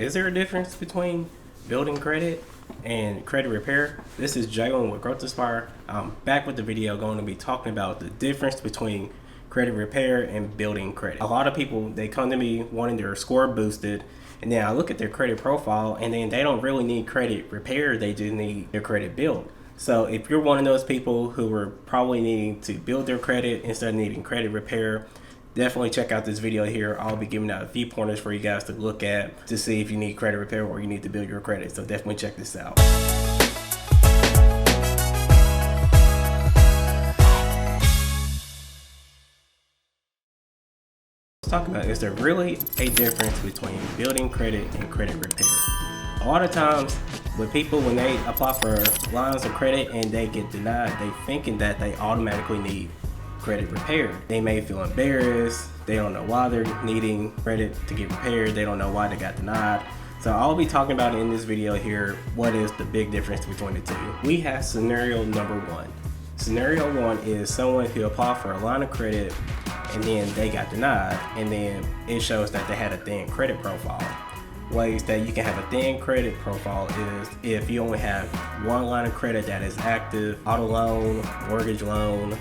is there a difference between building credit and credit repair? This is Jalen with Growth Aspire. I'm back with the video going to be talking about the difference between credit repair and building credit. A lot of people, they come to me wanting their score boosted, and then I look at their credit profile and then they don't really need credit repair, they just need their credit built. So if you're one of those people who are probably needing to build their credit instead of needing credit repair, definitely check out this video here. I'll be giving out a few pointers for you guys to look at to see if you need credit repair or you need to build your credit. So definitely check this out. Let's talk about, is there really a difference between building credit and credit repair? A lot of times with people, when they apply for lines of credit and they get denied, they thinking that they automatically need credit repair. They may feel embarrassed. They don't know why they're needing credit to get repaired. They don't know why they got denied. So I'll be talking about in this video here, what is the big difference between the two. We have scenario number one. Scenario one is someone who applied for a line of credit and then they got denied, and then it shows that they had a thin credit profile. Ways that you can have a thin credit profile is if you only have one line of credit that is active, auto loan, mortgage loan,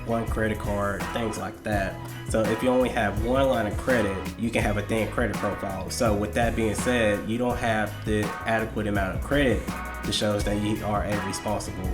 one credit card, things like that. So if you only have one line of credit, you can have a thin credit profile. So with that being said, you don't have the adequate amount of credit that shows that you are a responsible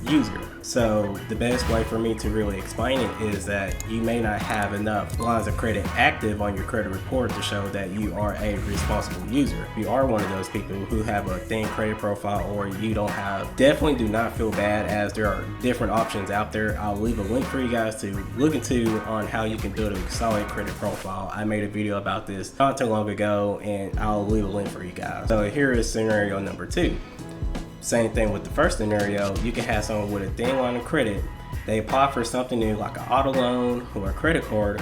user. So the best way for me to really explain it is that you may not have enough lines of credit active on your credit report to show that you are a responsible user. If you are one of those people who have a thin credit profile or you don't have, definitely do not feel bad, as there are different options out there. I'll leave a link for you guys to look into on how you can build a solid credit profile. I made a video about this not too long ago and I'll leave a link for you guys. So here is scenario number two. Same thing with the first scenario. You can have someone with a thin line of credit. They apply for something new like an auto loan or a credit card,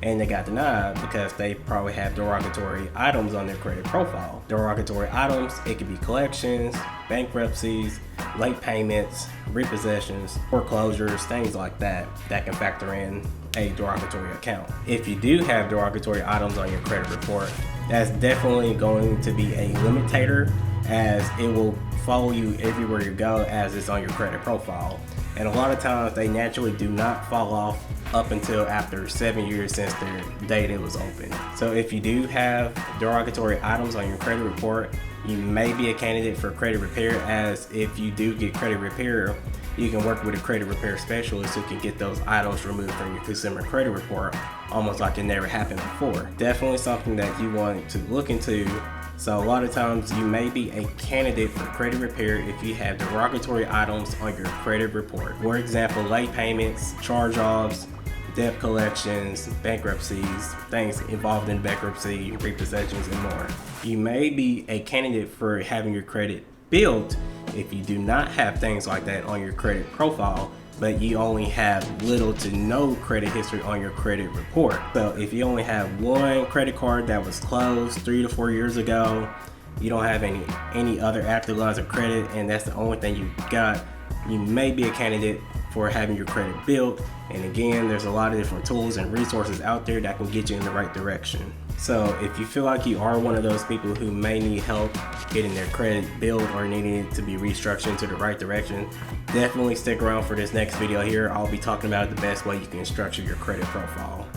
and they got denied because they probably have derogatory items on their credit profile. Derogatory items, it could be collections, bankruptcies, late payments, repossessions, foreclosures, things like that can factor in a derogatory account. If you do have derogatory items on your credit report, that's definitely going to be a limitator, as it will follow you everywhere you go as it's on your credit profile. And a lot of times they naturally do not fall off up until after 7 years since their date it was open. So if you do have derogatory items on your credit report, you may be a candidate for credit repair, as if you do get credit repair, you can work with a credit repair specialist who can get those items removed from your consumer credit report almost like it never happened before. Definitely something that you want to look into. So a lot of times you may be a candidate for credit repair if you have derogatory items on your credit report. For example, late payments, charge-offs, debt collections, bankruptcies, things involved in bankruptcy, repossessions, and more. You may be a candidate for having your credit built if you do not have things like that on your credit profile, but you only have little to no credit history on your credit report. So if you only have one credit card that was closed 3 to 4 years ago, you don't have any other active lines of credit, and that's the only thing you got, you may be a candidate for having your credit built. And again, there's a lot of different tools and resources out there that can get you in the right direction. So if you feel like you are one of those people who may need help getting their credit built or needing it to be restructured into the right direction, definitely stick around for this next video here. I'll be talking about the best way you can structure your credit profile.